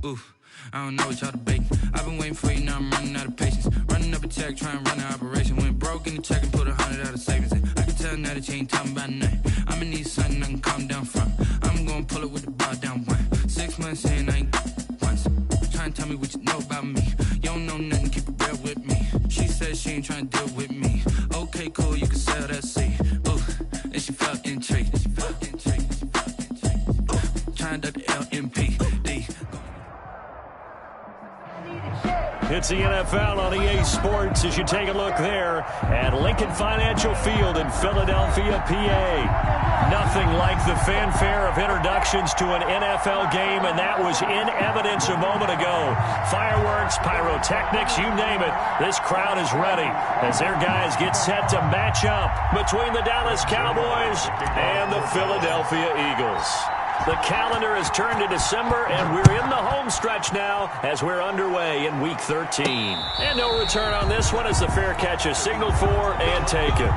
Ooh, I don't know what y'all debating. I've been waiting for you, now I'm running out of patience. Running up a check, trying to run an operation. Went broke in the check and put 100 out of savings in. I can tell now that you ain't talking about nothing. I'ma need something I can calm down from. I'm gonna pull it with the bar down one. 6 months in, I ain't once. Trying to tell me what you know about me. You don't know nothing, keep it real with me. She said she ain't trying to deal with me. Okay, cool, you can sell that seed. Ooh, and she felt intrigued. Trying to duck the LMPD. It's the NFL on EA Sports as you take a look there at Lincoln Financial Field in Philadelphia, PA. Nothing like the fanfare of introductions to an NFL game, and that was in evidence a moment ago. Fireworks, pyrotechnics, you name it. This crowd is ready as their guys get set to match up between the Dallas Cowboys and the Philadelphia Eagles. The calendar has turned to December, and we're in the home stretch now as we're underway in Week 13. And no return on this one as the fair catch is signaled for and taken.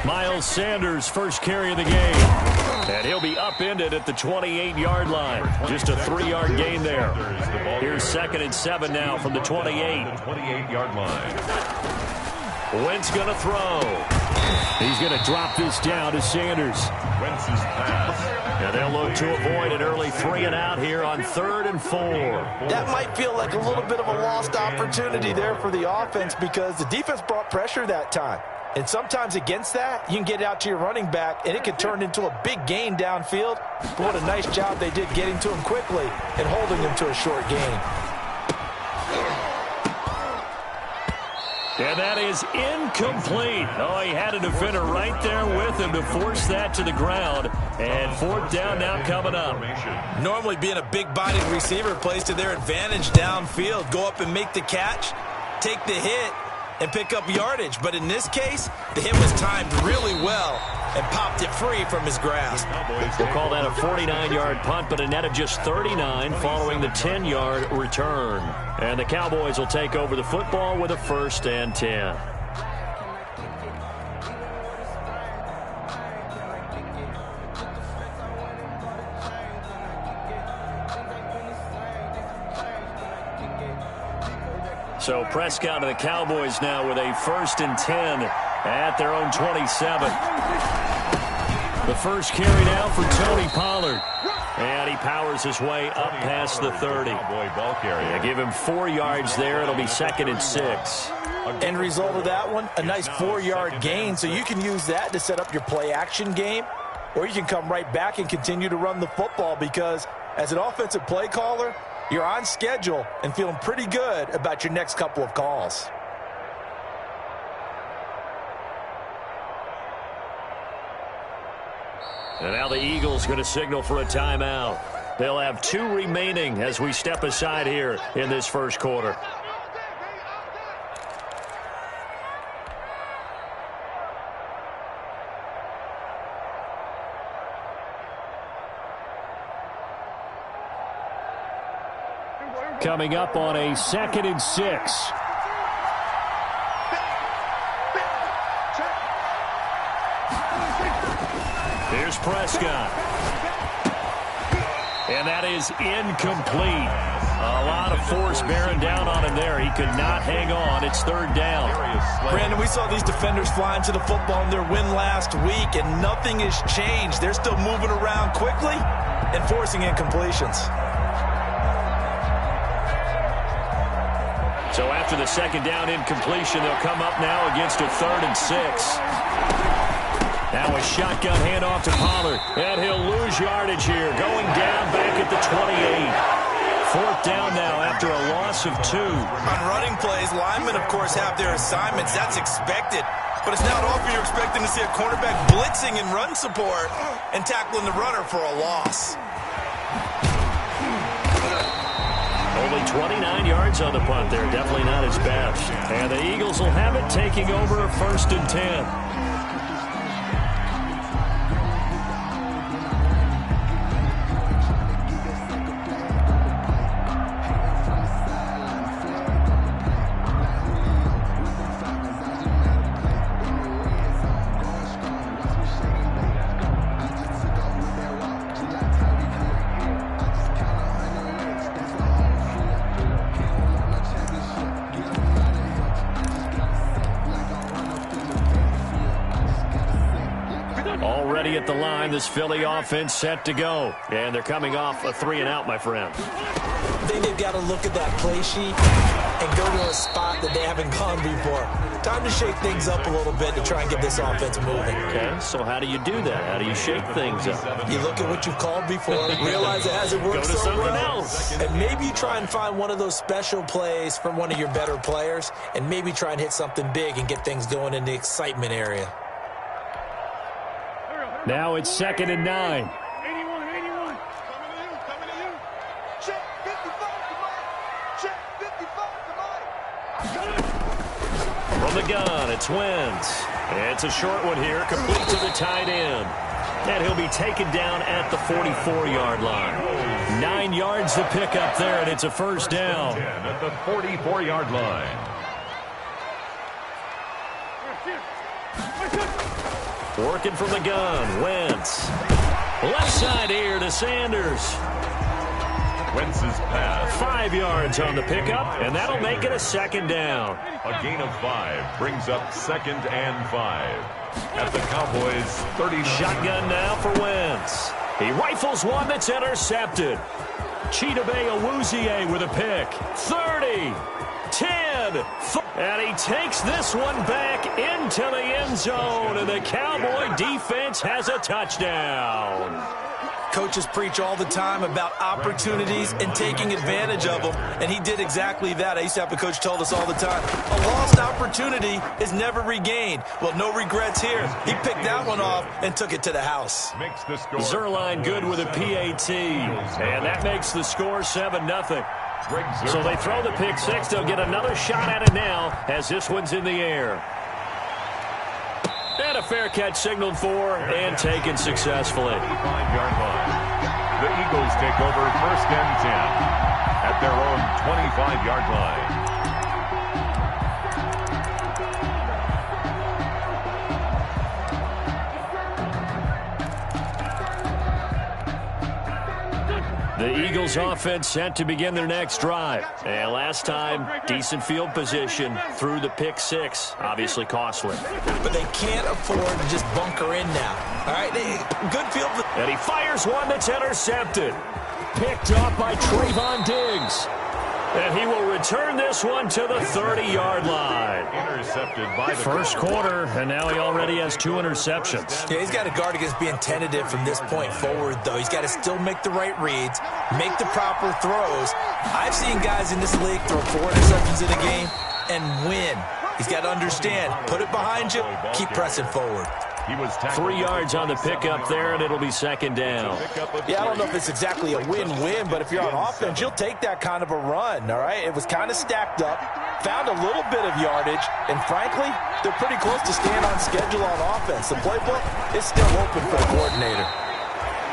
Miles Sanders' first carry of the game. And he'll be upended at the 28-yard line. Just a 3-yard gain there. Here's 2nd and 7 now from the 28. 28-yard line. Wentz going to throw. He's going to drop this down to Sanders. Wentz's pass. And they'll look to avoid an early 3-and-out here on 3rd and 4. That might feel like a little bit of a lost opportunity there for the offense because the defense brought pressure that time. And sometimes against that, you can get out to your running back, and it can turn into a big gain downfield. But what a nice job they did getting to him quickly and holding him to a short gain. And that is incomplete. Oh, he had a defender right there with him to force that to the ground. And 4th down now coming up. Normally being a big-bodied receiver plays to their advantage downfield. Go up and make the catch, take the hit, and pick up yardage. But in this case, the hit was timed really well and popped it free from his grasp. We'll call that a 49-yard punt, but a net of just 39 following the 10-yard return. And the Cowboys will take over the football with a 1st and 10. So Prescott and the Cowboys now with a 1st and 10 at their own 27. The first carry now for Tony Pollard. And he powers his way up past the 30. They give him 4 yards there. It'll be 2nd and 6. End result of that one, a nice 4-yard gain. So you can use that to set up your play-action game. Or you can come right back and continue to run the football because as an offensive play caller, you're on schedule and feeling pretty good about your next couple of calls. And now the Eagles going to signal for a timeout. They'll have 2 remaining as we step aside here in this first quarter. Coming up on a 2nd and 6. Here's Prescott. And that is incomplete. A lot of force bearing down on him there. He could not hang on. It's 3rd down. Brandon, we saw these defenders flying to the football in their win last week, and nothing has changed. They're still moving around quickly and forcing incompletions. So after the 2nd down incompletion, they'll come up now against a 3rd and 6. Now a shotgun handoff to Pollard. And he'll lose yardage here. Going down back at the 28. 4th down now after a loss of 2. On running plays, linemen, of course, have their assignments. That's expected. but it's not often you're expecting to see a cornerback blitzing in run support and tackling the runner for a loss. Only 29 yards on the punt there. Definitely not his best. And the Eagles will have it, taking over 1st and 10. Already at the line, this Philly offense set to go. And they're coming off a 3-and-out, my friend. I think they've got to look at that play sheet and go to a spot that they haven't gone before. Time to shake things up a little bit to try and get this offense moving. Okay, so how do you do that? How do you shake things up? You look at what you've called before, realize it hasn't worked Go to so something well, else. and maybe you try and find one of those special plays from one of your better players, and maybe try and hit something big and get things going in the excitement area. Now it's 2nd and 9. 81. Coming to you. Check 55, Check 55, From the gun, it's Wentz. It's a short one here, complete to the tight end. And he'll be taken down at the 44-yard line. 9 yards to pick up there, and it's a 1st down. At the 44-yard line. Working from the gun, Wentz. Left side here to Sanders. Wentz's pass. 5 yards on the pickup, and that'll make it a 2nd down. A gain of 5 brings up 2nd and 5. At the Cowboys' 39. Shotgun now for Wentz. He rifles one that's intercepted. Chidobe Awuzie with a pick. 30, 10, and he takes this one back into the end zone, and the Cowboy defense has a touchdown. Coaches preach all the time about opportunities and taking advantage of them, and he did exactly that. I used to have a coach told us all the time, a lost opportunity is never regained. Well, no regrets here. He picked that one off and took it to the house. Makes the score. Zerline good with a PAT, and that makes the score 7-0. So they throw the pick six. They'll get another shot at it now as this one's in the air. And a fair catch signaled for and taken successfully. 25-yard line. The Eagles take over 1st and 10 at their own 25-yard line. The Eagles offense set to begin their next drive. And last time, decent field position through the pick six. Obviously costly. But they can't afford to just bunker in now. All right, good field. And he fires one that's intercepted. Picked off by Trayvon Diggs. And he will return this one to the 30-yard line. Intercepted by the first quarter, and now he already has 2 interceptions. Yeah, he's got to guard against being tentative from this point forward, though. He's got to still make the right reads, make the proper throws. I've seen guys in this league throw 4 interceptions in a game and win. He's got to understand, put it behind you, keep pressing forward. He was 3 yards on the pickup there, and it'll be 2nd down. Yeah, I don't know if it's exactly a win-win, but if you're on offense, you'll take that kind of a run, all right? It was kind of stacked up, found a little bit of yardage, and frankly, they're pretty close to staying on schedule on offense. The playbook is still open for the coordinator.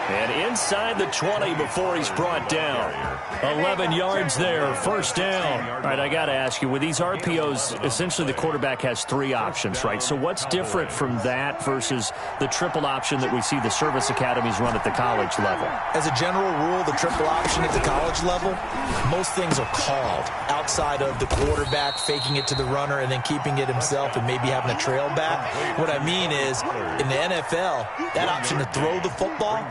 And inside the 20 before he's brought down. 11 yards there, 1st down. All right, I got to ask you, with these RPOs, essentially the quarterback has 3 options, right? So what's different from that versus the triple option that we see the service academies run at the college level? As a general rule, the triple option at the college level, most things are called outside of the quarterback faking it to the runner and then keeping it himself and maybe having a trail back. What I mean is, in the NFL, that option to throw the football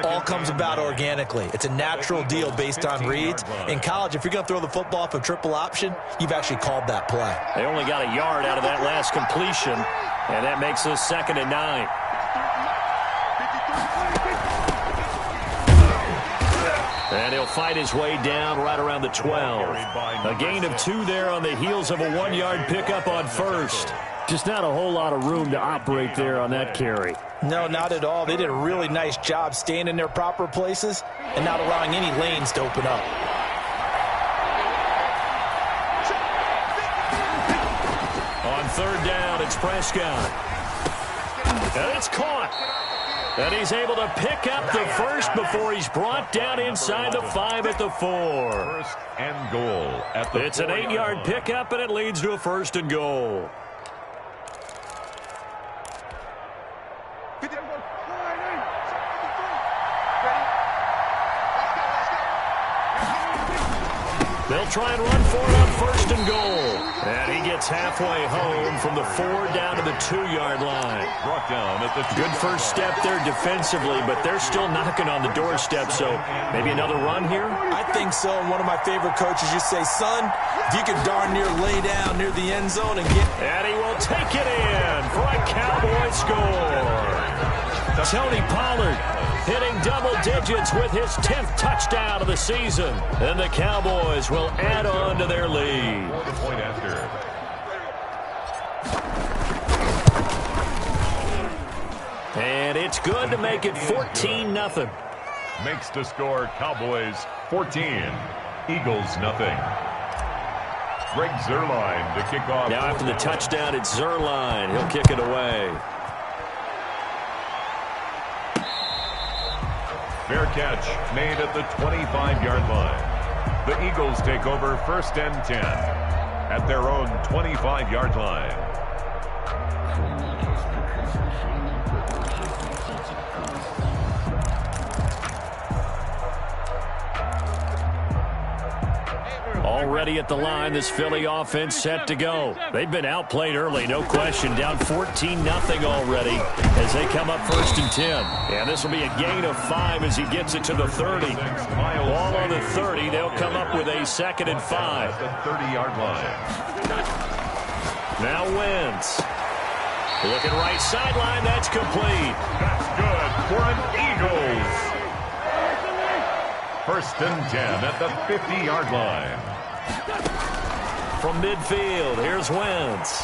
all comes about organically. It's a natural deal based on reads. In college, if you're going to throw the football off a triple option, you've actually called that play. They only got a yard out of that last completion, and that makes this 2nd and 9. And he'll fight his way down right around the 12. A gain of 2 there on the heels of a 1-yard pickup on first. Just not a whole lot of room to operate there on that carry. No, not at all. They did a really nice job staying in their proper places and not allowing any lanes to open up. On third down, it's Prescott. And it's caught. And he's able to pick up the first before he's brought down inside the 5 at the 4. First and goal at the It's an 8-yard pickup, and it leads to a first and goal. They'll try and run for it on first and goal. And he gets halfway home from the 4 down to the 2-yard line. Brought down at the Good first step there defensively, but they're still knocking on the doorstep, so maybe another run here? I think so. And one of my favorite coaches used to say, son, if you can darn near lay down near the end zone and get... And he will take it in for a Cowboy score. Tony Pollard hitting double digits with his 10th touchdown of the season. And the Cowboys will add on to their lead. point after. And it's good to make it 14-0. Makes the score Cowboys 14, Eagles nothing. Greg Zuerlein to kick off. Now after the touchdown, it's Zuerlein. He'll kick it away. Fair catch made at the 25-yard line. The Eagles take over first and 10 at their own 25-yard line. Already at the line, this Philly offense set to go. They've been outplayed early, no question. Down 14-0 already as they come up first and 10. And this will be a gain of 5 as he gets it to the 30. Ball on the 30. They'll come up with a 2nd and 5. At the 30-yard line. Now Wentz. Looking right sideline. That's complete. That's good for an Eagles. First and 10 at the 50-yard line. From midfield, here's Wentz.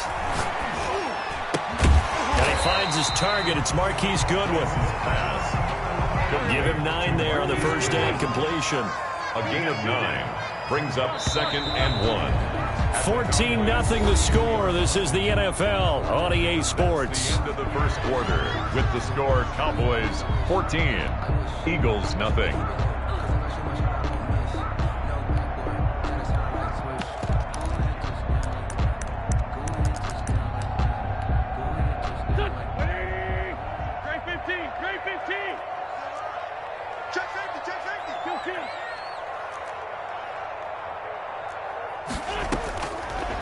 And he finds his target. It's Marquise Goodwin. Give him 9 there on the first down completion. A gain of 9 brings up 2nd and 1. 14-0 the score. This is the NFL on EA Sports. Into the first quarter with the score Cowboys 14, Eagles nothing.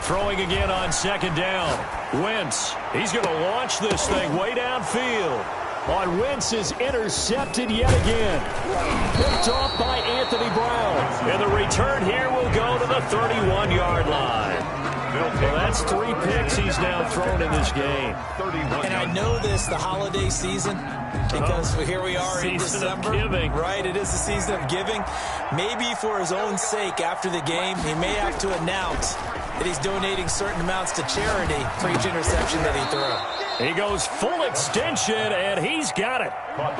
Throwing again on 2nd down. Wentz, he's going to launch this thing way downfield. On Wentz is intercepted yet again. Picked off by Anthony Brown. And the return here will go to the 31-yard line. Well, that's 3 picks he's now thrown in this game. And I know this, the holiday season, because here we are in December. Right, it is the season of giving. Maybe for his own sake after the game, he may have to announce that he's donating certain amounts to charity for each interception that he threw. He goes full extension, and he's got it.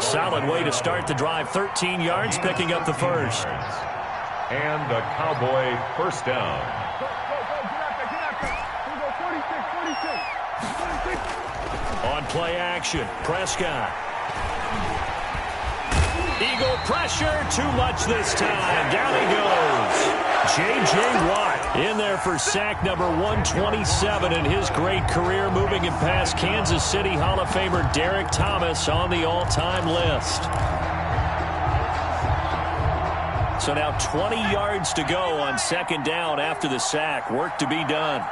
Solid way to start the drive. 13 yards, picking up the first. And a Cowboy first down. On play action, Prescott. Eagle pressure, too much this time. Down he goes. J.J. Watt in there for sack number 127 in his great career, moving him past Kansas City Hall of Famer Derek Thomas on the all-time list. So now 20 yards to go on 2nd down after the sack. Work to be done.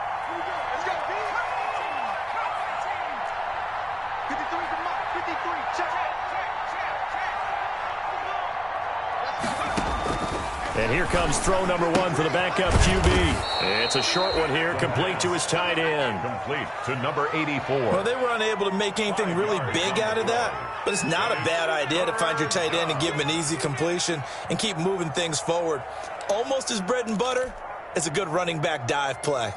And here comes throw number 1 for the backup QB. It's a short one here, complete to his tight end. Complete to number 84. Well, they were unable to make anything really big out of that, but it's not a bad idea to find your tight end and give him an easy completion and keep moving things forward. Almost as bread and butter as a good running back dive play.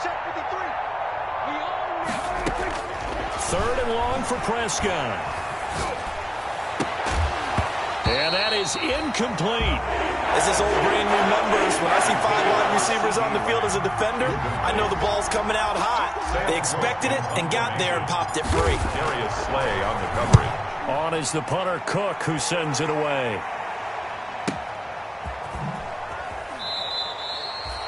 Check 53. We own it. Third and long for Prescott. And that is incomplete. As his old brain remembers, when I see 5 wide receivers on the field as a defender, I know the ball's coming out hot. They expected it and got there and popped it free. Darius Slay on the coverage. On is the punter, Cook, who sends it away.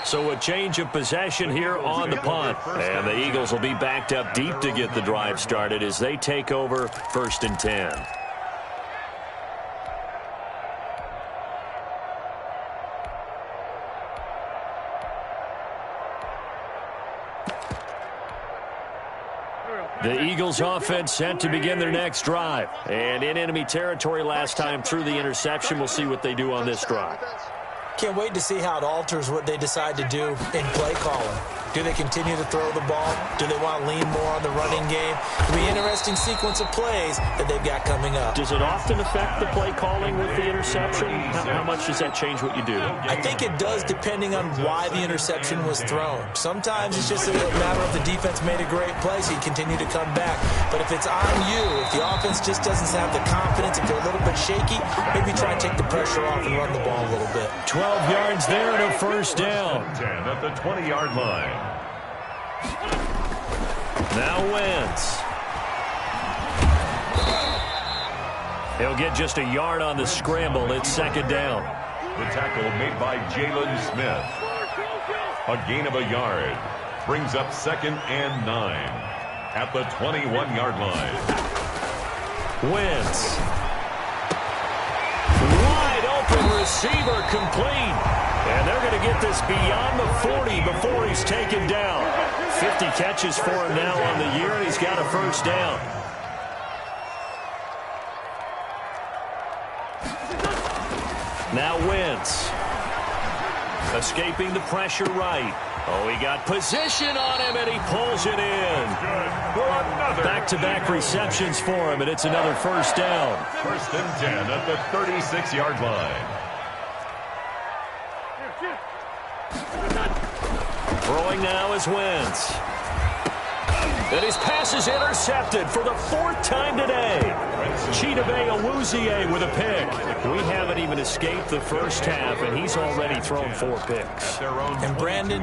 So a change of possession here on the punt. And the Eagles will be backed up deep to get the drive started as they take over 1st and 10. The Eagles offense set to begin their next drive. And in enemy territory last time through the interception. We'll see what they do on this drive. Can't wait to see how it alters what they decide to do in play calling. Do they continue to throw the ball? Do they want to lean more on the running game? It'll be an interesting sequence of plays that they've got coming up. Does it often affect the play calling with the interception? How much does that change what you do? I think it does depending on why the interception was thrown. Sometimes it's just a matter of the defense made a great play, so you continue to come back. But if it's on you, if the offense just doesn't have the confidence, if they're a little bit shaky, maybe try and take the pressure off and run the ball a little bit. 12 yards there and a first down. 10 at the 20-yard line. Now Wentz. He'll get just a yard on the scramble. It's 2nd down. The tackle made by Jalen Smith. A gain of a yard. Brings up 2nd and 9 at the 21-yard line. Wentz. Wide open receiver complete. And they're going to get this beyond the 40 before he's taken down. 50 catches for him now on the year, and he's got a first down. Now Wentz. Escaping the pressure right. Oh, he got position on him, and he pulls it in. Back-to-back receptions for him, and it's another first down. 1st and 10 at the 36-yard line. Throwing now is Wentz. And his pass is intercepted for the 4th time today. Chidobe Awuzie with a pick. We haven't even escaped the first half, and he's already thrown 4 picks. And Brandon,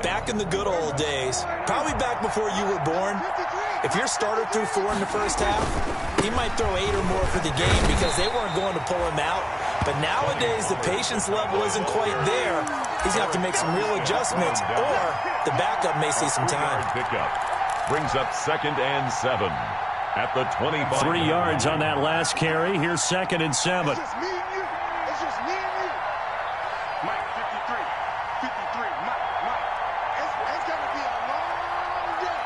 back in the good old days, probably back before you were born, if your starter threw 4 in the first half, he might throw 8 or more for the game because they weren't going to pull him out. But nowadays, the patience level isn't quite there. He's going to have to make some real adjustments, or the backup may see some time. Brings up 2nd and 7 at the 25. 3 yards on that last carry. Here's 2nd and 7. It's just me and you. It's just me and you. Mike, 53. 53. Mike. It's going to be a long day.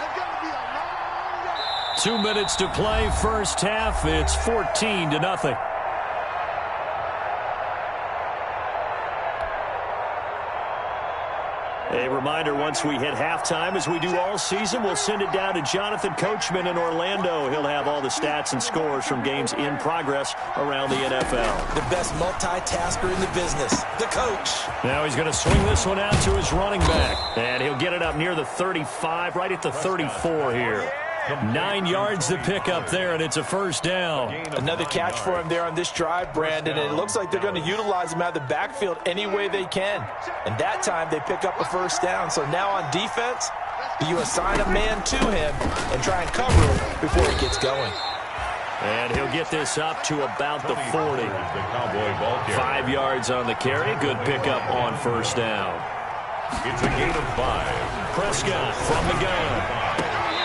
It's going to be a long day. 2 minutes to play, first half. It's 14-0. A reminder, once we hit halftime, as we do all season, we'll send it down to Jonathan Coachman in Orlando. He'll have all the stats and scores from games in progress around the NFL. The best multitasker in the business, the coach. Now he's going to swing this one out to his running back. And he'll get it up near the 35, right at the 34 here. 9 yards to pick up there, and it's a first down. Another catch for him there on this drive, Brandon, and it looks like they're going to utilize him out of the backfield any way they can. And that time they pick up a first down. So now on defense, you assign a man to him and try and cover him before he gets going. And he'll get this up to about the 40. 5 yards on the carry. Good pickup on first down. It's a gain of 5. Prescott from the gun.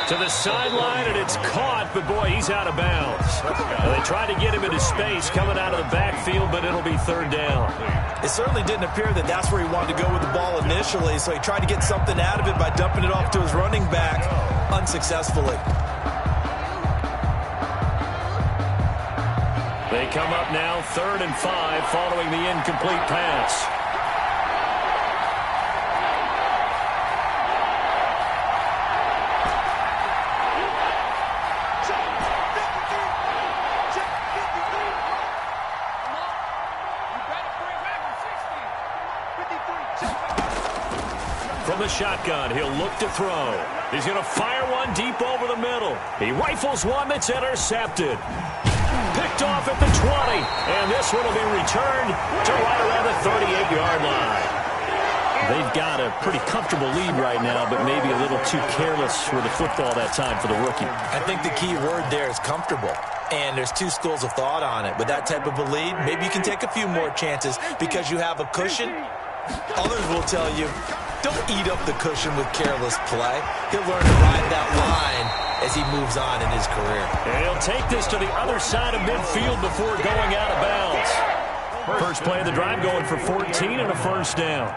To the sideline, and it's caught, but boy, he's out of bounds. They tried to get him into space coming out of the backfield, but it'll be 3rd down. It certainly didn't appear that that's where he wanted to go with the ball initially, so he tried to get something out of it by dumping it off to his running back unsuccessfully. They come up now 3rd and 5 following the incomplete pass. the shotgun. He'll look to throw. He's going to fire one deep over the middle. He rifles one that's intercepted. Picked off at the 20. And this one will be returned to right around the 38-yard line. They've got a pretty comfortable lead right now, but maybe a little too careless with the football that time for the rookie. I think the key word there is comfortable. And there's two schools of thought on it. With that type of a lead, maybe you can take a few more chances because you have a cushion. Others will tell you, don't eat up the cushion with careless play. He'll learn to ride that line as he moves on in his career. And he'll take this to the other side of midfield before going out of bounds. First play of the drive going for 14 and a first down.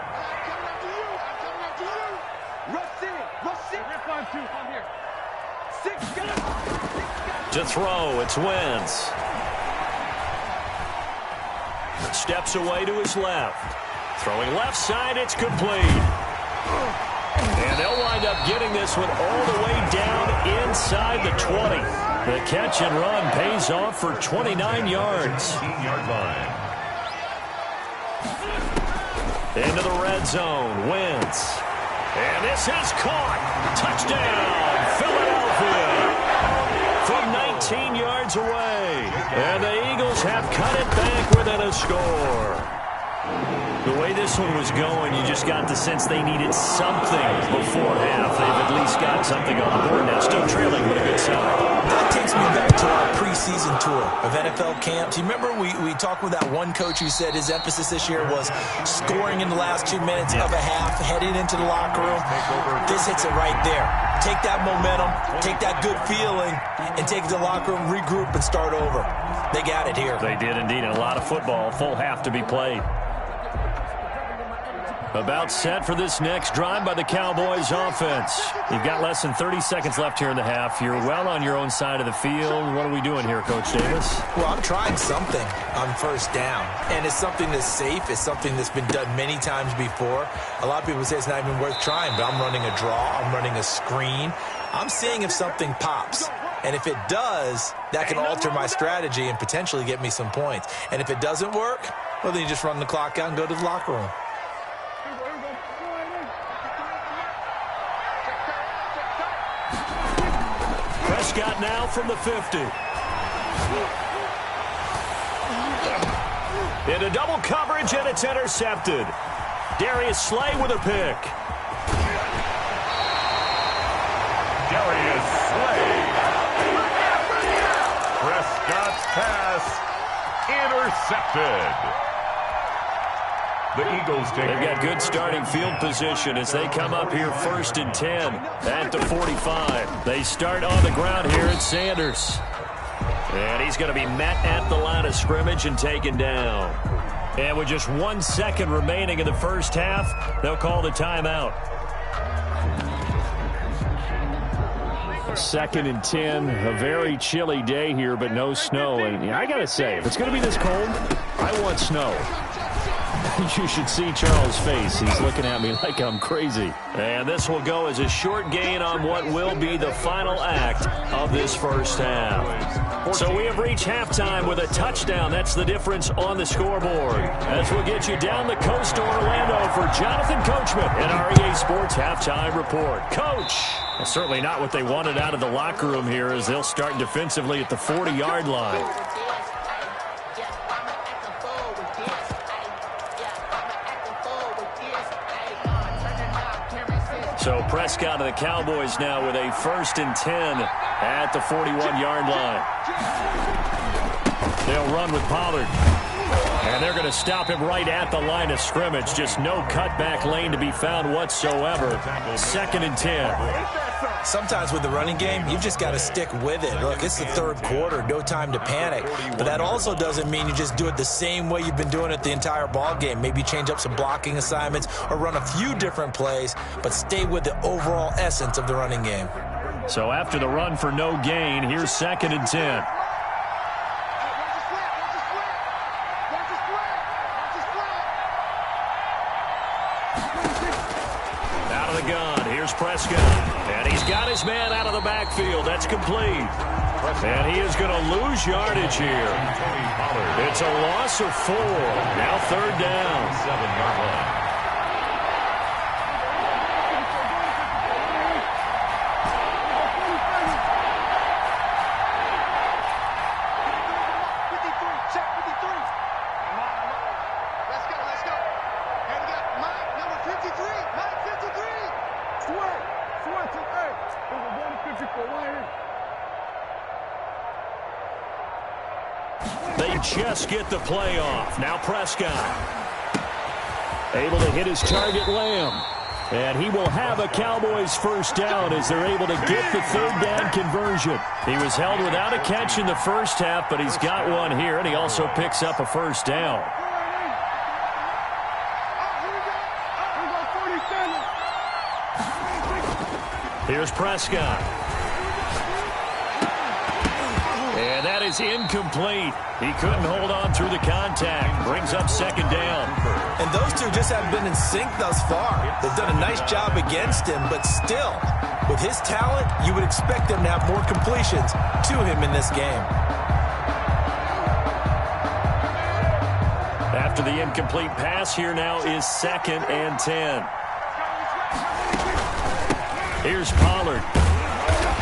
To throw, it's Wentz. Steps away to his left. Throwing left side, it's complete. And they'll wind up getting this one all the way down inside the 20. The catch and run pays off for 29 yards. 15-yard line. Into the red zone, Wentz. And this is caught. Touchdown, Philadelphia. From 19 yards away. And the Eagles have cut it back within a score. The way this one was going, you just got the sense they needed something before half. They've at least got something on the board now. Still trailing, but a good sign. That takes me back to our preseason tour of NFL camps. You remember we talked with that one coach who said his emphasis this year was scoring in the last 2 minutes of a half, heading into the locker room. This hits it right there. Take that momentum, take that good feeling, and take it to the locker room, regroup, and start over. They got it here. They did indeed, and a lot of football, full half to be played. About set for this next drive by the Cowboys offense. You've got less than 30 seconds left here in the half. You're well on your own side of the field. What are we doing here, Coach Davis? Well, I'm trying something on first down, and it's something that's safe. It's something that's been done many times before. A lot of people say it's not even worth trying, but I'm running a draw. I'm running a screen. I'm seeing if something pops. And if it does, that can alter my strategy and potentially get me some points. And if it doesn't work, well, then you just run the clock out and go to the locker room. Prescott now from the 50. Into double coverage, and it's intercepted. Darius Slay with a pick. Darius Slay. Prescott's pass intercepted. The Eagles take. They've got good starting field position as they come up here first and 10 at the 45. They start on the ground here at Sanders. And he's going to be met at the line of scrimmage and taken down. And with just 1 second remaining in the first half, they'll call the timeout. 2nd and 10, a very chilly day here, but no snow. And I got to say, if it's going to be this cold, I want snow. You should see Charles' face. He's looking at me like I'm crazy. And this will go as a short gain on what will be the final act of this first half. So we have reached halftime with a touchdown. That's the difference on the scoreboard. As we'll get you down the coast to Orlando for Jonathan Coachman in our EA Sports Halftime Report. Coach! Well, certainly not what they wanted out of the locker room here as they'll start defensively at the 40-yard line. So Prescott and the Cowboys now with a 1st and 10 at the 41-yard line. They'll run with Pollard. And they're going to stop him right at the line of scrimmage. Just no cutback lane to be found whatsoever. 2nd and 10. Sometimes with the running game, you've just got to stick with it. Look, it's the third quarter, no time to panic. But that also doesn't mean you just do it the same way you've been doing it the entire ball game. Maybe change up some blocking assignments or run a few different plays, but stay with the overall essence of the running game. So after the run for no gain, here's 2nd and 10. Out of the gun, here's Prescott. And he's got his man out of the backfield. That's complete. And he is going to lose yardage here. It's a loss of 4. Now 3rd down. They just get the play off. Now Prescott. Able to hit his target, Lamb. And he will have a Cowboys first down as they're able to get the third down conversion. He was held without a catch in the first half, but he's got one here, and he also picks up a first down. Here's Prescott. And that is incomplete. He couldn't hold on through the contact. Brings up second down. And those two just haven't been in sync thus far. They've done a nice job against him, but still, with his talent, you would expect them to have more completions to him in this game. After the incomplete pass, here now is 2nd and 10. Here's Pollard.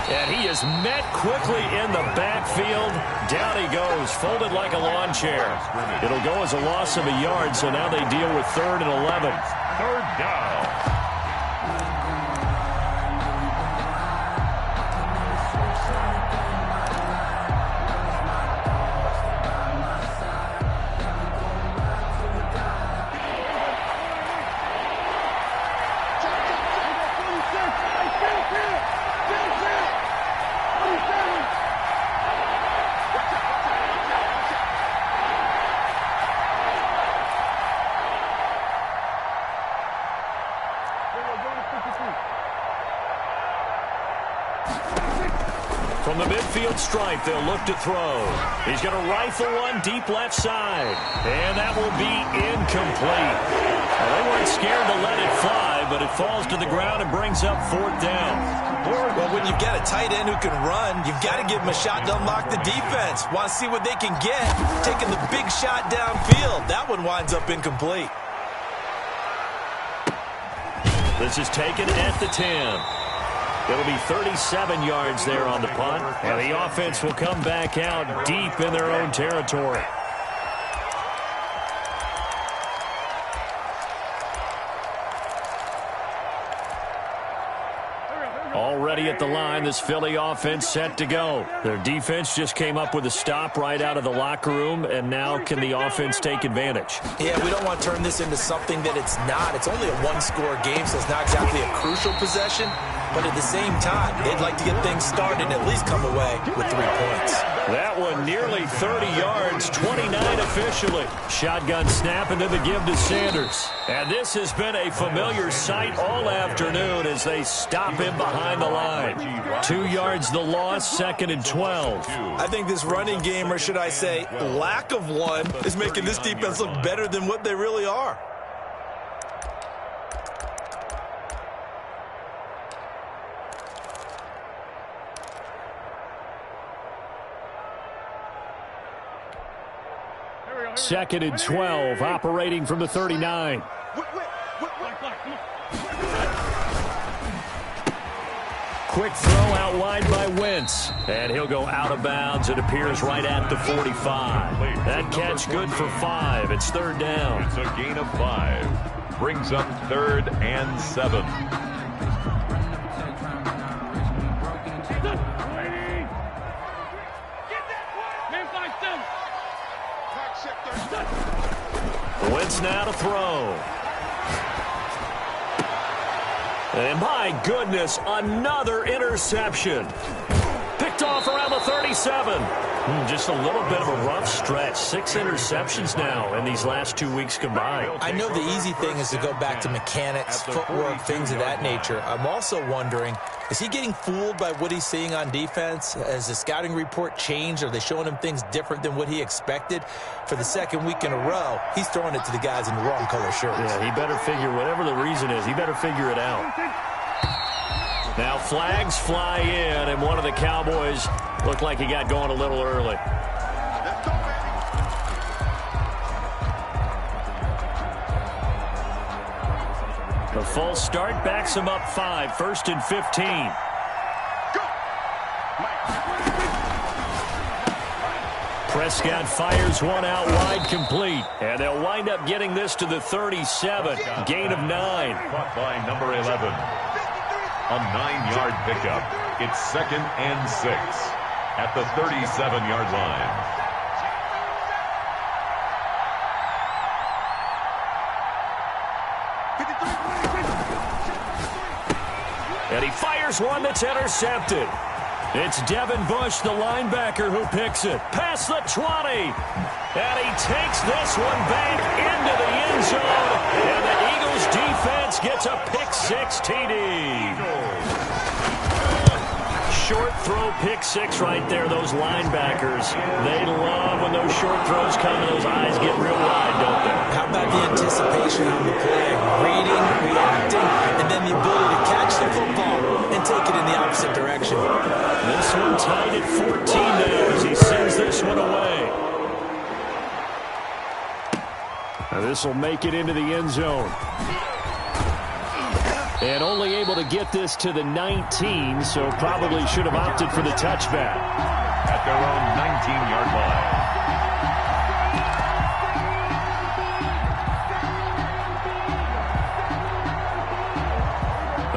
And he is met quickly in the backfield. Down he goes, folded like a lawn chair. It'll go as a loss of a yard, so now they deal with 3rd and 11. 3rd down. From the midfield stripe, they'll look to throw. He's going to rifle one deep left side. And that will be incomplete. Well, they weren't scared to let it fly, but it falls to the ground and brings up 4th down. Well, when you've got a tight end who can run, you've got to give him a shot to unlock the defense. Want to see what they can get. Taking the big shot downfield. That one winds up incomplete. This is taken at the 10. It'll be 37 yards there on the punt, and the offense will come back out deep in their own territory. Already at the line, this Philly offense set to go. Their defense just came up with a stop right out of the locker room, and now can the offense take advantage? Yeah, we don't want to turn this into something that it's not. It's only a one-score game, so it's not exactly a crucial possession. But at the same time, they'd like to get things started and at least come away with 3 points. That one nearly 30 yards, 29 officially. Shotgun snap and then the give to Sanders. And this has been a familiar sight all afternoon as they stop him behind the line. 2 yards the loss, 2nd and 12. I think this running game, or should I say lack of one, is making this defense look better than what they really are. Second and 12, operating from the 39. Quick throw out wide by Wentz. And he'll go out of bounds. It appears right at the 45. That catch good for 5. It's 3rd down. It's a gain of 5. Brings up 3rd and 7. Wentz now to throw. And my goodness, another interception. Picked off around the 37. Just a little bit of a rough stretch. 6 interceptions now in these last 2 weeks combined. I know the easy thing is to go back to mechanics, footwork, things of that nature. I'm also wondering, is he getting fooled by what he's seeing on defense? Has the scouting report changed? Are they showing him things different than what he expected? For the 2nd week in a row, he's throwing it to the guys in the wrong color shirts. Yeah, he better figure, whatever the reason is, he better figure it out. Now flags fly in, and one of the Cowboys looked like he got going a little early. The false start backs him up 5, 1st and 15. Prescott fires one out wide, complete. And they'll wind up getting this to the 37. Gain of 9. Caught by number 11. A 9-yard pickup. It's 2nd and 6 at the 37-yard line. And he fires one that's intercepted. It's Devin Bush, the linebacker, who picks it. Past the 20. And he takes this one back into the end zone. And the Eagles defense gets a pick-6 TD. Short throw pick-6 right there, those linebackers. They love when those short throws come and those eyes get real wide, don't they? How about the anticipation on the play? Reading, reacting, and then the ability to catch the football and take it in the opposite direction. This one tied at 14 now as he sends this one away. Now this will make it into the end zone. And only able to get this to the 19, so probably should have opted for the touchback. At their own 19-yard line.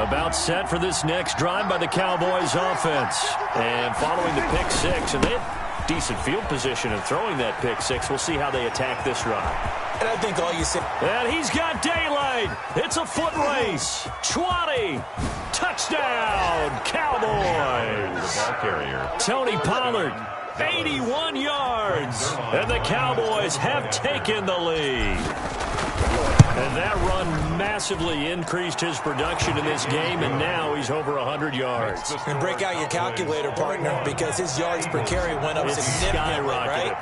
About set for this next drive by the Cowboys offense. And following the pick-6, and they have decent field position in throwing that pick-6. We'll see how they attack this drive. And I think all you say... And he's got daylight. It's a foot race. 20. Touchdown, Cowboys. The ball carrier. Tony Pollard, 81 yards. And the Cowboys have taken the lead. And that run massively increased his production in this game, and now he's over 100 yards. And break out your calculator, partner, because his yards per carry went up significantly, right?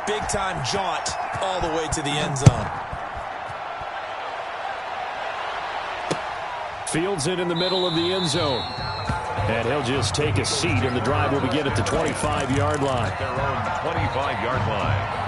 Big-time jaunt all the way to the end zone. Fields it in the middle of the end zone. And he'll just take a seat, and the drive will begin at the 25-yard line. Their own 25-yard line.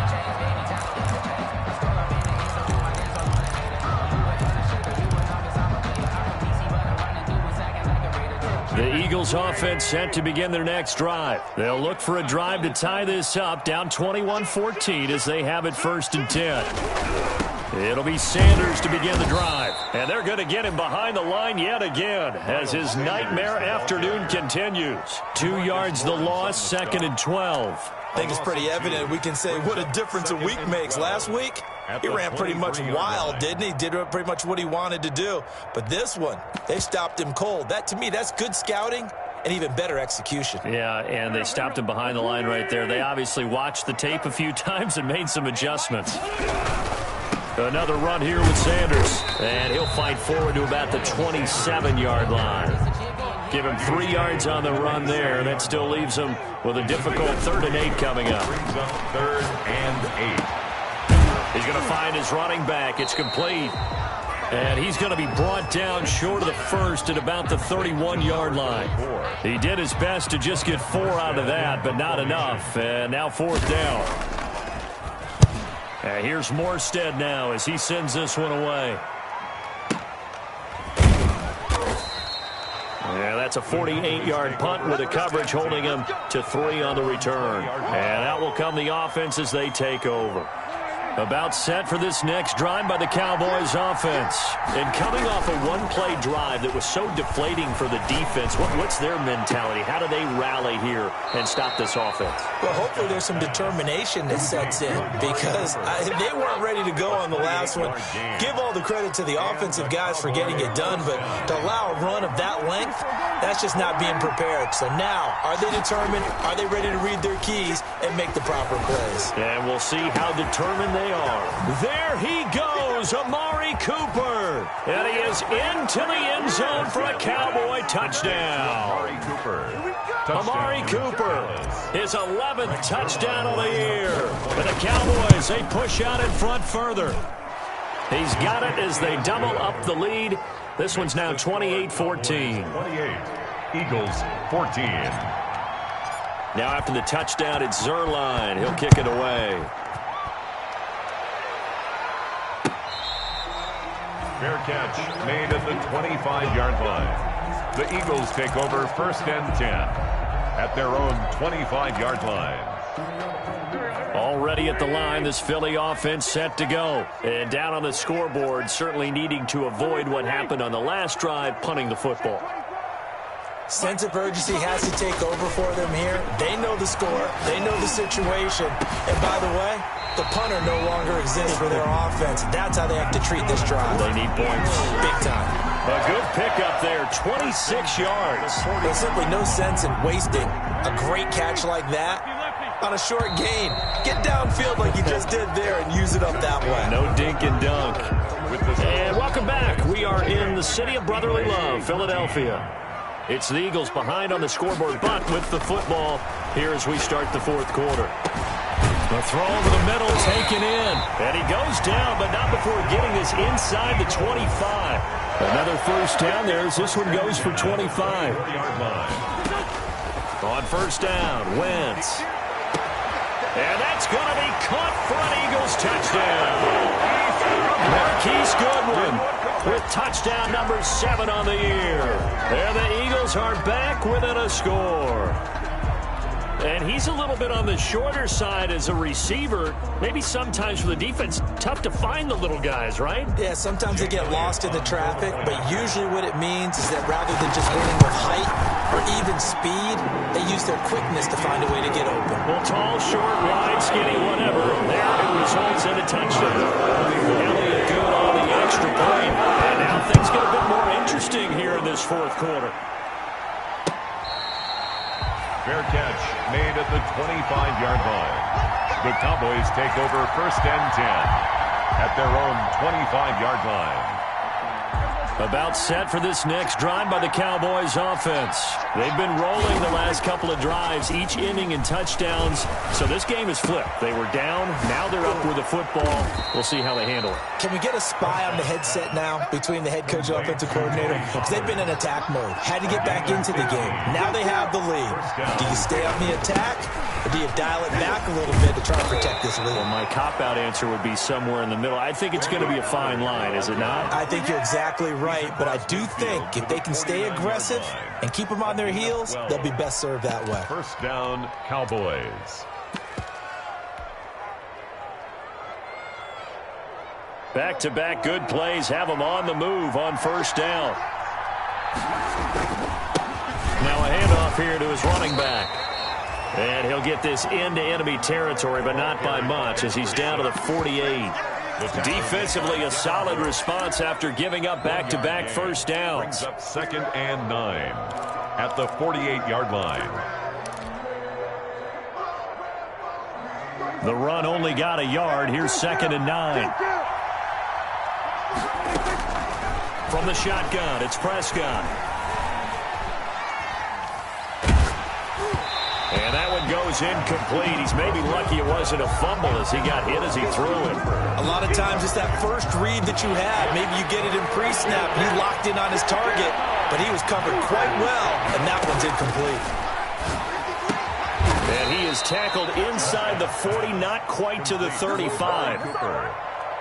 The Eagles offense set to begin their next drive. They'll look for a drive to tie this up, down 21-14 as they have it 1st and 10. It'll be Sanders to begin the drive. And they're going to get him behind the line yet again as his nightmare afternoon continues. 2 yards the loss, 2nd and 12. I think it's pretty evident. We can say what a difference a week makes. Last week, he ran pretty much wild, didn't he? Did pretty much what he wanted to do. But this one, they stopped him cold. That, to me, that's good scouting and even better execution. Yeah, and they stopped him behind the line right there. They obviously watched the tape a few times and made some adjustments. Another run here with Sanders. And he'll fight forward to about the 27-yard line. Give him 3 yards on the run there. That still leaves him with a difficult 3rd and 8 coming up. Brings up 3rd and 8. He's going to find his running back. It's complete. And he's going to be brought down short of the first at about the 31-yard line. He did his best to just get 4 out of that, but not enough. And now 4th down. And here's Morstead now as he sends this one away. Yeah, that's a 48-yard punt with a coverage holding him to 3 on the return. And out will come the offense as they take over. About set for this next drive by the Cowboys offense. And coming off a one-play drive that was so deflating for the defense, what's their mentality? How do they rally here and stop this offense? Well, hopefully there's some determination that sets in because they weren't ready to go on the last one. Give all the credit to the offensive guys for getting it done, but to allow a run of that length, that's just not being prepared. So now, are they determined? Are they ready to read their keys and make the proper plays? And we'll see how determined they are. There he goes, Amari Cooper. And he is into the end zone for a Cowboy touchdown. Amari Cooper, his 11th touchdown of the year. And the Cowboys, they push out in front further. He's got it as they double up the lead. This one's now 28-14. 28. Eagles 14. Now after the touchdown, it's Zerline. He'll kick it away. Fair catch made at the 25-yard line. The Eagles take over 1st and 10 at their own 25-yard line. Already at the line, this Philly offense set to go. And down on the scoreboard, certainly needing to avoid what happened on the last drive, punting the football. Sense of urgency has to take over for them here. They know the score. They know the situation. And by the way, the punter no longer exists for their offense. That's how they have to treat this drive. They need points. Big time. A good pickup there, 26 yards. There's simply no sense in wasting a great catch like that on a short gain. Get downfield like you just did there and use it up that way. No dink and dunk. And welcome back. We are in the city of brotherly love, Philadelphia. It's the Eagles behind on the scoreboard, but with the football here as we start the fourth quarter. The throw over the middle, taken in. And he goes down, but not before getting this inside the 25. Another first down there as this one goes for 25. On first down, Wentz. And that's going to be caught for an Eagles touchdown. Marquise Goodwin with touchdown number 7 on the year. And the Eagles are back within a score. And he's a little bit on the shorter side as a receiver. Maybe sometimes for the defense, tough to find the little guys, right? Yeah, sometimes they get lost in the traffic, but usually what it means is that rather than just winning with height or even speed, they use their quickness to find a way to get open. Well, tall, short, wide, skinny, whatever. There it results in a touchdown. Elliott good on the extra point. And now things get a bit more interesting here in this fourth quarter. Fair catch made at the 25-yard line. The Cowboys take over first and 10 at their own 25-yard line. About set for this next drive by the Cowboys offense. They've been rolling the last couple of drives, each inning in touchdowns. So this game is flipped. They were down. Now they're up with the football. We'll see how they handle it. Can we get a spy on the headset now between the head coach and offensive coordinator? Because they've been in attack mode. Had to get back into the game. Now they have the lead. Do you stay on the attack, or do you dial it back a little bit to try and protect this lead? Well, my cop-out answer would be somewhere in the middle. I think it's going to be a fine line, is it not? I think you're exactly right, but I do think if they can stay aggressive and keep them on their heels, they'll be best served that way. First down, Cowboys. Back-to-back good plays have them on the move on first down. Now a handoff here to his running back. And he'll get this into enemy territory, but not by much as he's down to the 48. Defensively, a solid response after giving up back-to-back first downs. Brings up second and 9 at the 48-yard line. The run only got a yard. Here's second and 9. From the shotgun, it's Prescott. And that one goes incomplete. He's maybe lucky it wasn't a fumble as he got hit as he threw it. A lot of times it's that first read that you have. Maybe you get it in pre-snap. He locked in on his target, but he was covered quite well, and that one's incomplete. And he is tackled inside the 40, not quite to the 35.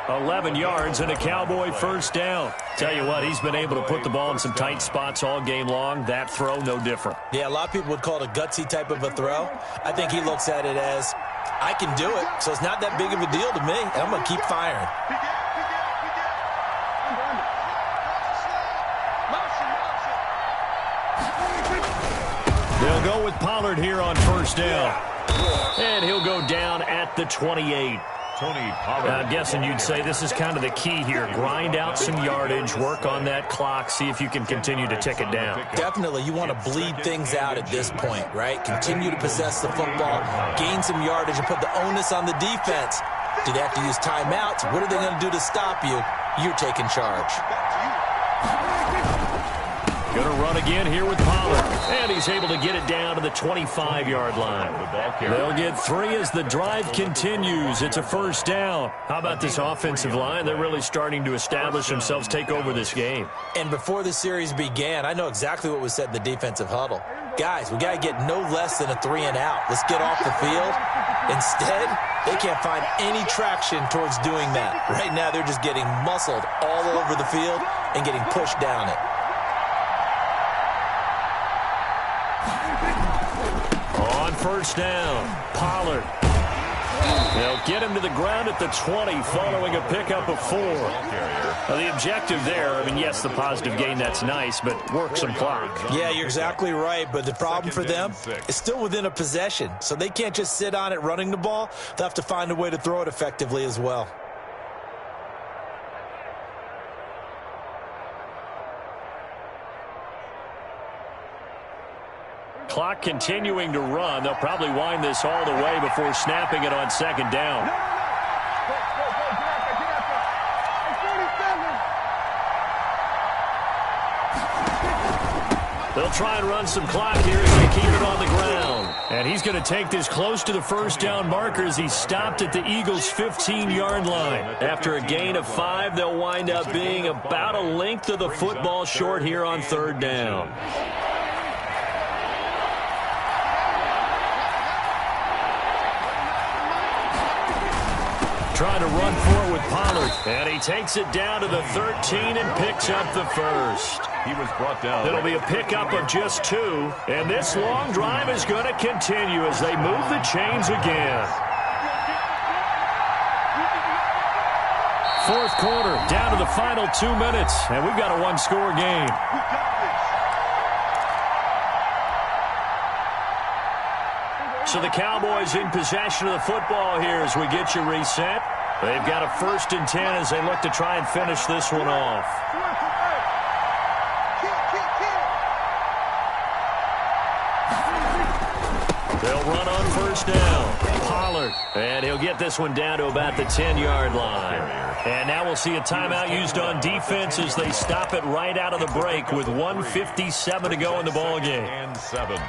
11 yards and a Cowboy first down. Tell you what, he's been able to put the ball in some tight spots all game long. That throw, no different. Yeah, a lot of people would call it a gutsy type of a throw. I think he looks at it as, I can do it, so it's not that big of a deal to me, and I'm going to keep firing. They'll go with Pollard here on first down. And he'll go down at the 28. Tony Pollard. I'm guessing you'd say this is kind of the key here. Grind out some yardage, work on that clock, see if you can continue to tick it down. Definitely, you want to bleed things out at this point, right? Continue to possess the football, gain some yardage, and put the onus on the defense. Do they have to use timeouts? What are they going to do to stop you? You're taking charge. Going to run again here with Pollard. And he's able to get it down to the 25-yard line. They'll get 3 as the drive continues. It's a first down. How about this offensive line? They're really starting to establish themselves, take over this game. And before the series began, I know exactly what was said in the defensive huddle. Guys, we got to get no less than a 3-and-out. Let's get off the field. Instead, they can't find any traction towards doing that. Right now, they're just getting muscled all over the field and getting pushed down it. On first down, Pollard. They'll get him to the ground at the 20 following a pickup of 4. Now, the objective there, I mean, yes, the positive gain, that's nice, but work some clock. Yeah, you're exactly right, but the problem for them is still within a possession, so they can't just sit on it running the ball. They'll have to find a way to throw it effectively as well. Clock continuing to run. They'll probably wind this all the way before snapping it on second down. They'll try and run some clock here as they keep it on the ground. And he's going to take this close to the first down marker as he stopped at the Eagles' 15-yard line. After a gain of 5, they'll wind up being about a length of the football short here on third down. Trying to run for it with Pollard. And he takes it down to the 13 and picks up the first. He was brought down. It'll be a pickup of just 2. And this long drive is going to continue as they move the chains again. Fourth quarter, down to the final 2 minutes. And we've got a one-score game. So the Cowboys in possession of the football here as we get you reset. They've got a 1st and 10 as they look to try and finish this one off. They'll run on first down. Pollard. And he'll get this one down to about the 10-yard line. And now we'll see a timeout used on defense as they stop it right out of the break with 1:57 to go in the ballgame. And 7.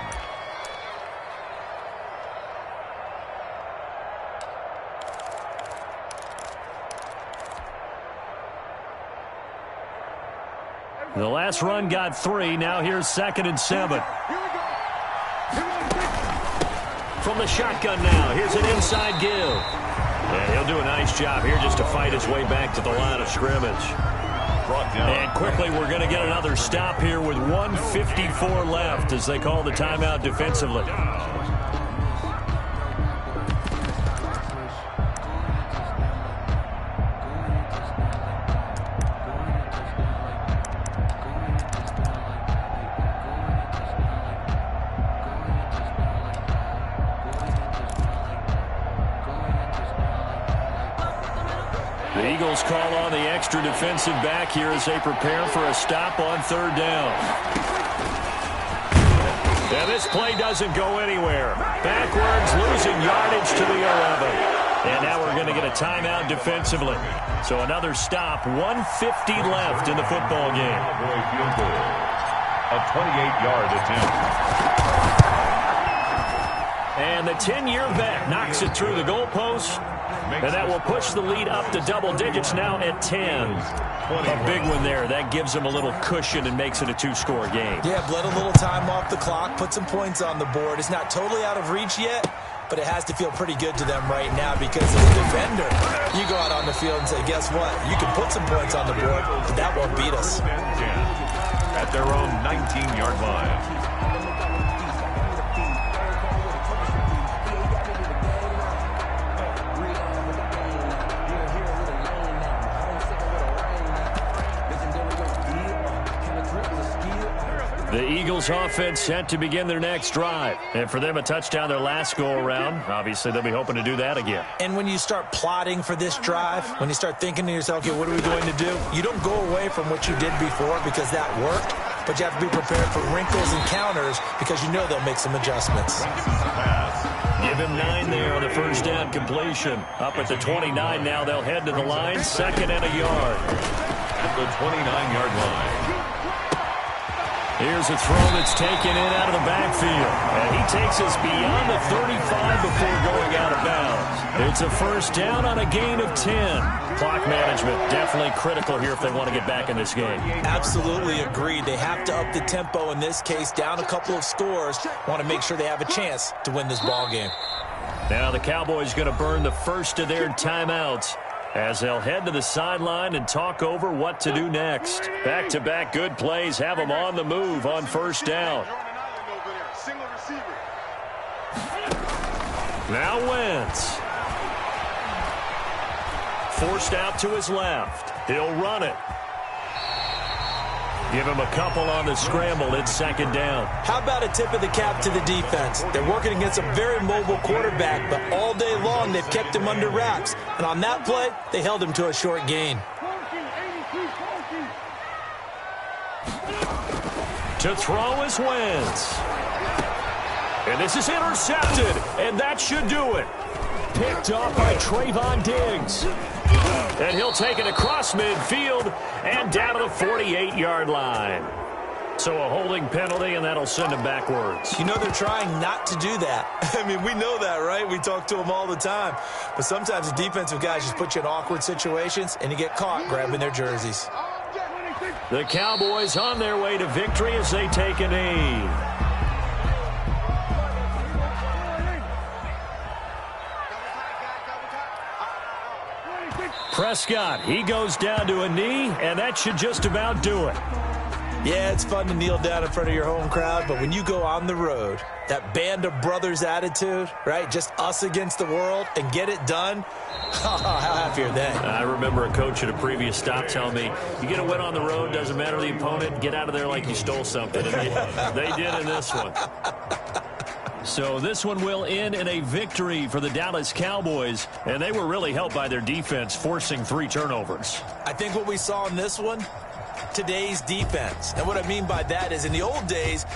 The last run got 3. Now here's 2nd and 7. From the shotgun now, here's an inside give. And he'll do a nice job here just to fight his way back to the line of scrimmage. And quickly we're going to get another stop here with 1:54 left as they call the timeout defensively. The Eagles call on the extra defensive back here as they prepare for a stop on third down. And this play doesn't go anywhere. Backwards, losing yardage to the 11. And now we're going to get a timeout defensively. So another stop, 1:50 left in the football game. A 28-yard attempt. And the 10-year vet knocks it through the goalpost. And that will push the lead up to double digits now at 10. A big one there. That gives them a little cushion and makes it a 2-score game. Yeah, bled a little time off the clock, put some points on the board. It's not totally out of reach yet, but it has to feel pretty good to them right now because as a defender, you go out on the field and say, guess what? You can put some points on the board, but that won't beat us. At their own 19-yard line. The Eagles offense set to begin their next drive. And for them, a touchdown their last go-around. Obviously, they'll be hoping to do that again. And when you start plotting for this drive, when you start thinking to yourself, okay, what are we going to do? You don't go away from what you did before because that worked, but you have to be prepared for wrinkles and counters because you know they'll make some adjustments. Give him 9 there on the first down completion. Up at the 29 now, they'll head to the line, 2nd and a yard. At the 29-yard line. Here's a throw that's taken in out of the backfield. And he takes us beyond the 35 before going out of bounds. It's a first down on a gain of 10. Clock management definitely critical here if they want to get back in this game. Absolutely agreed. They have to up the tempo in this case, down a couple of scores. Want to make sure they have a chance to win this ball game. Now the Cowboys going to burn the first of their timeouts as they'll head to the sideline and talk over what to do next. Back-to-back good plays have them on the move on first down. Now Wentz. Forced out to his left. He'll run it. Give him a couple on the scramble. It's second down. How about a tip of the cap to the defense? They're working against a very mobile quarterback, but all day long they've kept him under wraps. And on that play, they held him to a short gain. To throw is Wentz. And this is intercepted, and that should do it. Picked off by Trayvon Diggs. And he'll take it across midfield and down to the 48-yard line. So a holding penalty, and that'll send him backwards. You know they're trying not to do that. I mean, we know that, right? We talk to them all the time. But sometimes the defensive guys just put you in awkward situations, and you get caught grabbing their jerseys. The Cowboys on their way to victory as they take a knee. Prescott, he goes down to a knee, and that should just about do it. Yeah, it's fun to kneel down in front of your home crowd, but when you go on the road, that band of brothers attitude, right, just us against the world, and get it done, how happy are they? I remember a coach at a previous stop telling me, you get a win on the road, doesn't matter the opponent, get out of there like you stole something. And they did in this one. So this one will end in a victory for the Dallas Cowboys, and they were really helped by their defense, forcing 3 turnovers. I think what we saw in this one, today's defense. And what I mean by that is in the old days,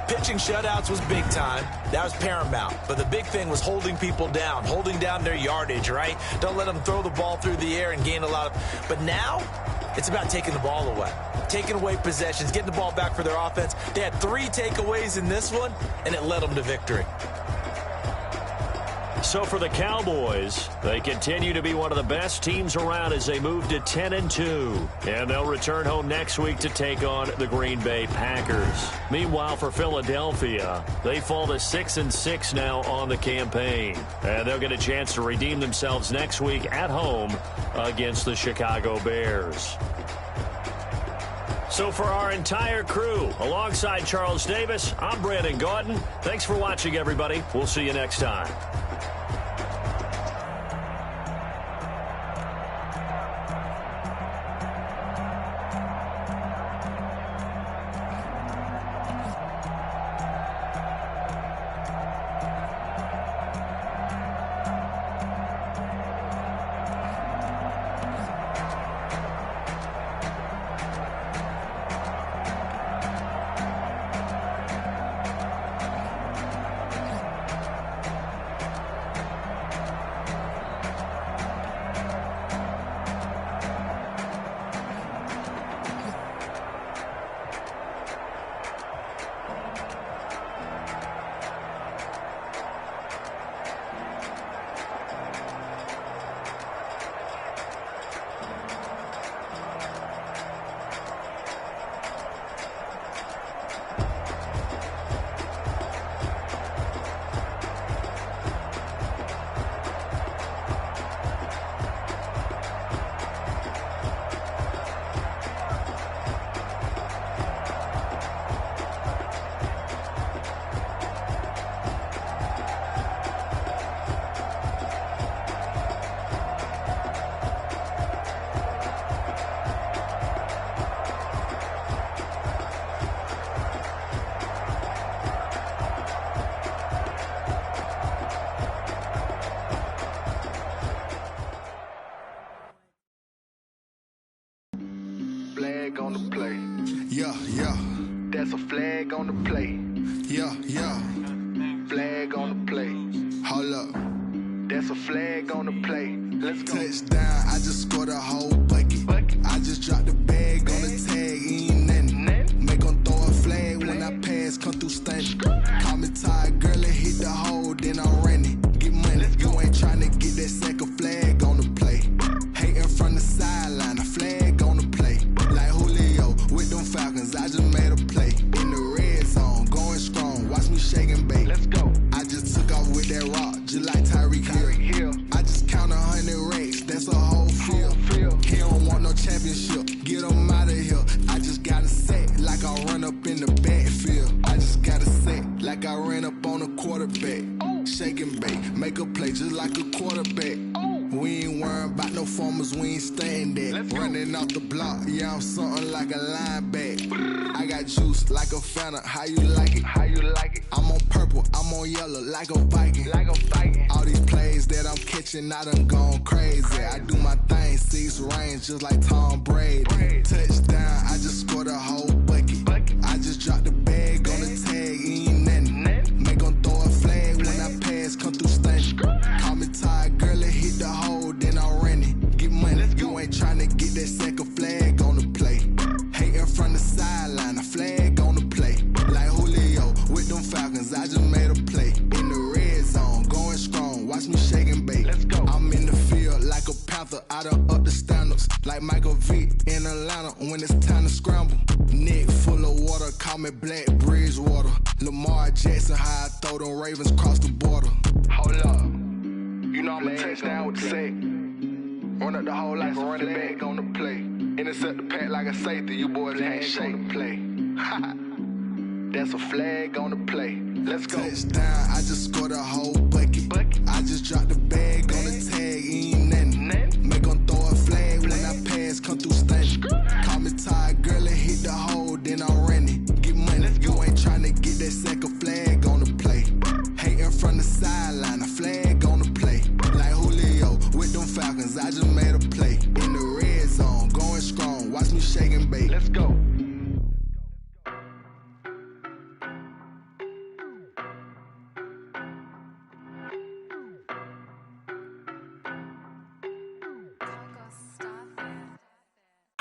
pitching shutouts was big time. That was paramount. But the big thing was holding people down, holding down their yardage, right? Don't let them throw the ball through the air and gain a lot of... But now, it's about taking the ball away. Taking away possessions, getting the ball back for their offense. They had 3 takeaways in this one, and it led them to victory. So for the Cowboys, they continue to be one of the best teams around as they move to 10-2. And they'll return home next week to take on the Green Bay Packers. Meanwhile, for Philadelphia, they fall to 6-6 now on the campaign. And they'll get a chance to redeem themselves next week at home against the Chicago Bears. So for our entire crew, alongside Charles Davis, I'm Brandon Gautin. Thanks for watching, everybody. We'll see you next time. Flag on the play. Yeah, yeah. That's a flag on the play. Yeah, yeah. Flag on the play. Hold up. That's a flag on the play. Let's go. Touchdown, I just scored a whole bucket. I just dropped the bag on the tag, ain't nothing. Make them throw a flag when I pass, come through stunning. Call me tired, girl, and hit the hole, then I'm running. Get money, you ain't trying to get that second flag on the play. Hating from the sideline, a flag on the play. Like Julio with them Falcons, I just made a play. In the red zone, going strong, watch me shake and bake. Let's go. I just took off with that rock, just like Tyreek Hill. I just count 100 racks, that's a whole field. He don't want no championship, get him out of here. I just got to set like I run up in the backfield. I just got to set like I ran up on a quarterback. Shake and bake, make a play just like a quarterback. We ain't worrying about no performers, we ain't staying there. Running off the block, yeah, I'm something like a linebacker. I got juice like a Fanta, how you like it? How you like it? I'm on purple, I'm on yellow, like a Viking. Like a Viking. All these plays that I'm catching, I done gone crazy. I do my thing, 6 range, just like Tom Brady. Touchdown, I just scored a whole bucket. I just dropped the bag on the tag, ain't nothing. Make 'em throw a flag when I pass, come through stunning. Call me tired, girl, it hit the hole, then I ran it. Get money, you ain't tryna get that second flag on the play. Hating from the sideline, a flag on the play. Like Julio with them Falcons, I just made a play. In the red zone, going strong, watch me shake and bake. Let's go. I'm in the field like a panther, I done up the standards. Like Michael Vick in Atlanta when it's time to scramble. Neck full of water, call me Black Bridgewater. Lamar Jackson, how I throw them Ravens cross the border. Hold up, you know I'm a touchdown with the sack. Run up the whole like a running back on the play. Intercept the pack like a safety, you boys can't shake the play. That's a flag on the play. Let's go. Touchdown, I just scored a whole bucket. I just dropped the bag on the tag, ain't nothing. Make 'em throw a flag when I pass, come through stunning. Call me tired, girl, it hit the hole, then I ran it. Get money, you ain't tryna get that second flag on the play. Hating from the sideline, a flag on the play. Like Julio with them Falcons, I just made a play. In the red zone, going strong, watch me shake and bake. Let's go.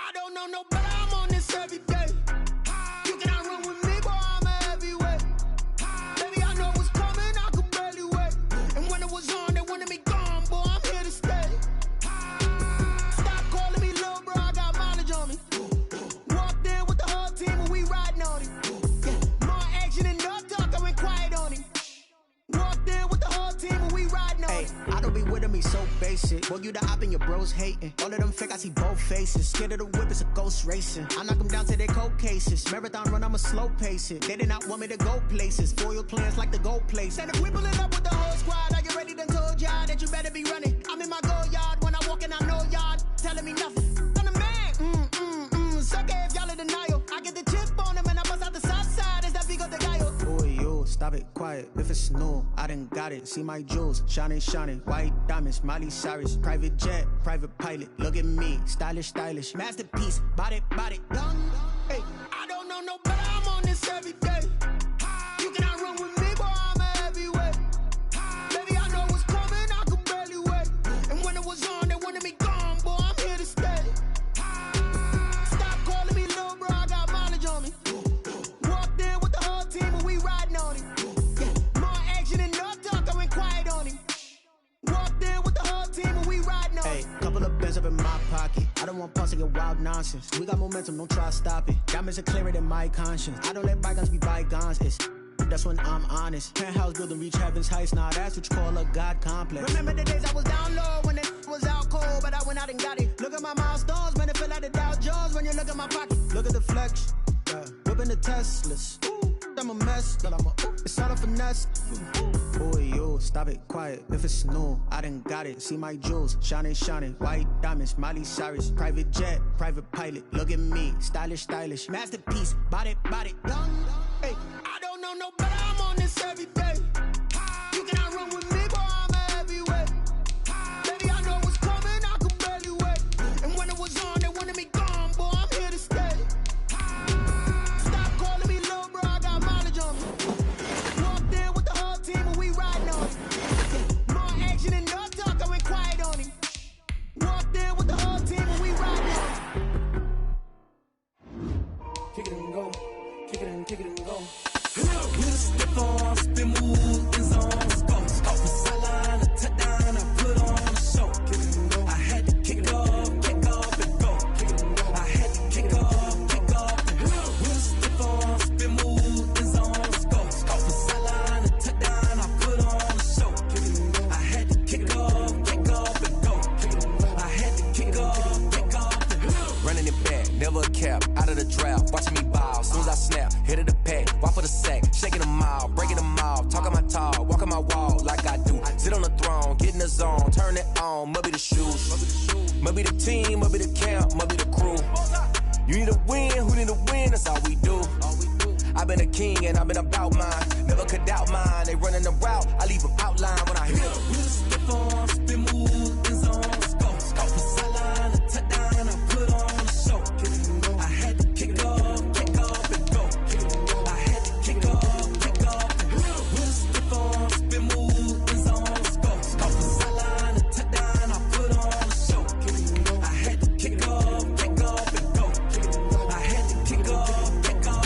I don't know no better, I'm on this every day. You cannot run with me, boy, I'm a heavyweight. Baby, I know what's coming, I could barely wait. And when it was on, they wanted me gone, boy, I'm here to stay. Stop calling me little bro, I got mileage on me. Walked in with the whole team and we riding on it. Yeah, more action and no talk, I went quiet on him. Walked in with the whole team and we riding on it. I don't be with him, he's so basic. Boy, you the op and your bros hating. All of them fake, I see both faces. Scared of the whip, it's a ghost racing. I knock them down to their cold cases. Marathon run, I'ma slow pace it. They did not want me to go places. Foil plans like the gold place. And if we pulling up with the whole squad, are you ready? Done told y'all that you better be running. I'm in my go yard when I walk in, I know y'all telling me nothing. I'm the man, sucker if y'all in denial. I get the chip on them and I bust out the south side. Is that big of the guy? Boy, you stop it, quiet. If it's new, I done got it. See my jewels, shining, shining. White diamonds, Miley Cyrus. Private jet, private pilot. Look at me, stylish, stylish. Masterpiece, body, young. Hey, I don't know no better, I'm on this every day. You cannot run with me, boy, I'm a heavyweight. Baby, I know what's coming, I could barely wait. And when it was on, they wanted me gone, boy, I'm here to stay. Stop calling me little bro, I got mileage on me. Walked in with the whole team and we riding on it. Yeah, more action and no talk, I went quiet on him. Walked in with the whole team and we riding on it. Hey, couple of bands up in my pocket. I don't want pause to get wild nonsense. We got momentum, don't try to stop it. Diamonds are clearer than my conscience. I don't let bygones be bygones. It's that's when I'm honest. Penthouse building reach heaven's heights. Nah, that's what you call a God complex. Remember the days I was down low when it was out cold, but I went out and got it. Look at my milestones, man, it feel like the Dow Jones when you look at my pocket. Look at the flex, yeah. Whipping the Teslas. Ooh, I'm a mess, but it's all a finesse. Boy, you stop it, quiet. If it's new, I done got it. See my jewels, shining, shining. White diamonds, Miley Cyrus. Private jet, private pilot. Look at me, stylish, stylish. Masterpiece, body, young. Hey, I don't know no better, I'm on this every day. You cannot run with me, boy, I'm a heavyweight. Baby, I know what's coming, I could barely wait. And when it was on, they wanted me gone, boy, I'm here to stay. Stop calling me little bro, I got mileage on me. Walked in with the whole team and we riding on it. More action and no talk, I went quiet on him. Walked in with the whole team and we riding on it. Kick it and go. Kick it and go. We just step on, spin, move, in zone, let's go. Off the sideline, a touchdown, I put on a show. Kick it and go. I had to kick off and go. Kick it and go. I had to kick off and go. We just step on, spin, move, in zone, let's go. Off the sideline, a touchdown, I put on a show. Kick it and go. I had to kick off and go. Kick it and go. I had to kick off and go. Running it back, never a cap, out of the draft, watching me ball. Soon as I snap, hit of the pack, walk for the sack, shaking them all, breaking them all, talking my Might be the team, might be the camp, might be the crew. You need a win, who need a win, that's all we do. I've been a king and I've been about mine. Never could doubt mine. They running the route, I leave them outline when I hit them. We just step on, spin, move, in zone, scope. Scope the sideline, a touchdown, I put on a show. I had to kick off and go. I had to kick off and go. We just step on, spin, move, in zone, scope. Scope the sideline, a touchdown, I put on a show. I had to kick off and go. I had to kick off and go.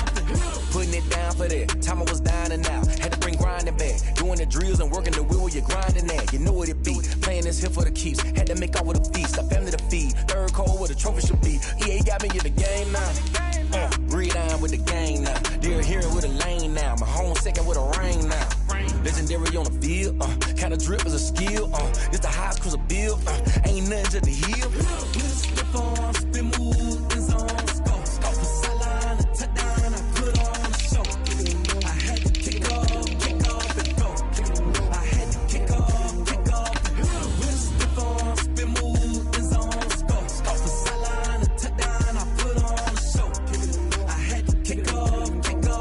Putting it down for that. Time I was down and out. Had to bring grinding back. Doing the drills and working the wheel, you're grinding that. You know what it be. Playing this here for the keeps. Had to make off with a feast. A family to feed. Third cold where the trophy should be. EA got me in the game now. Breed on with the game now. Dear hero with a lane now. My home second with a rain now. Legendary on the field. Kind of drip is a skill. It's the highest cruiser bill. Ain't nothing to the heel. We just step on, spin, move, in zone, scope. Scope the sideline, a touchdown, I put on a show. I had to kick off and go. I had to kick off and go. We just step on, spin, move, in zone, scope. Scope the sideline, a touchdown, I put on a show. I had to kick off and go.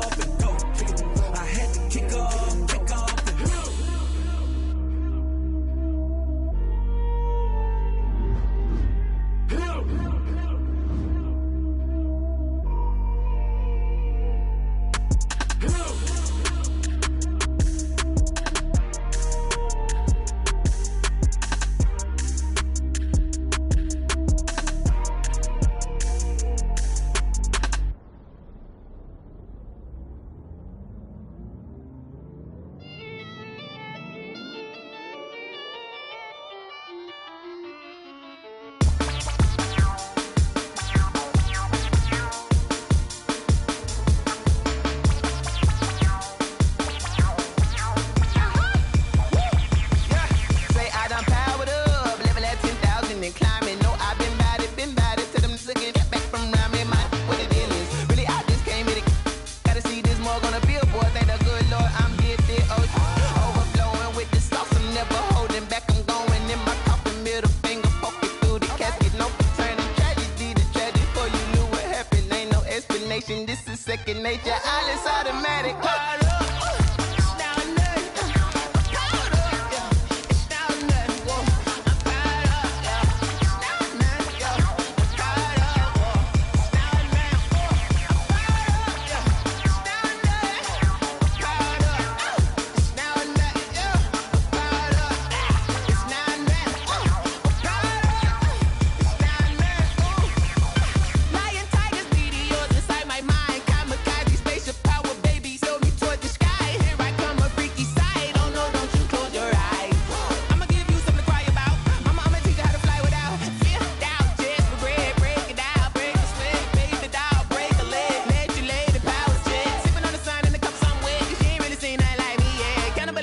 I had to kick off and go. This is second nature, all is automatic.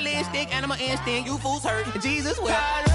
Instinct, animal instinct, you fools hurt. Jesus will.